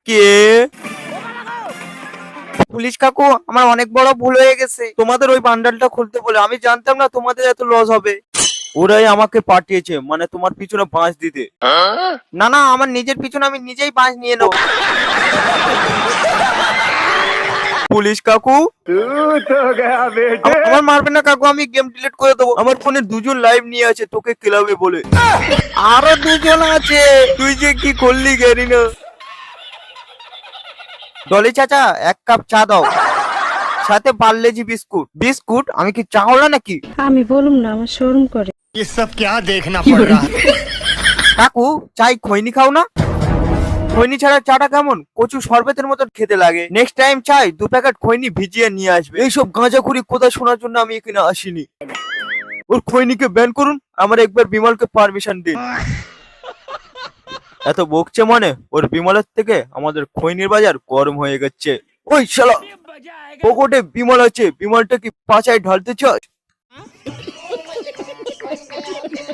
কে? Police কাকু, আমার অনেক বড় ভুল হয়ে গেছে। তোমাদের ওই বান্ডালটা খুলতে বলে, আমি জানতাম না তোমাদের এত লস হবে। ওরাই আমাকে পাঠিয়েছে, মানে তোমার পিছনে বাঁশ দিতে। না না, আমার নিজের পিছনে আমি নিজেই বাঁশ নিয়ে নেবো। পুলিশ কাকু, আমার মারবে না কাকু, আমি গেম ডিলিট করে দেবো। আমার ফোনে দুজন লাইভ নিয়ে আছে তোকে খেলাবে বলে। আরো দুজন আছে, তুই যে কি করলি জানি না। ডলি চাচা, এক কাপ চা দাও, সাথে পার্লেজি বিস্কুট। বিস্কুট? আমি কি চা হলো নাকি? আমি বলুম না, আমার শরম করে। ये सब क्या देखना पड़ रहा है। কাকু, চাই খৈনি খাও না? খৈনি ছাড়া চাটা কেমন কচু শরবতের মতন খেতে লাগে। নেক্সট টাইম চাই 2 প্যাকেট খৈনি ভিজিয়ে নিয়ে আসবে। এইসব গাঁজাখুরি কথা শোনার জন্য আমি এখানে আসিনি। ওর খৈনিকে ব্যান করুন, আমার একবার বিমলকে পারমিশন দিন। এত বকছে মানে ওর বিমলের থেকে আমাদের খৈনির বাজার গরম হয়ে গেছে। ওই শালা, পকেটে বিমল আছে, বিমলটা কি পাছায় ঢালতে চাস?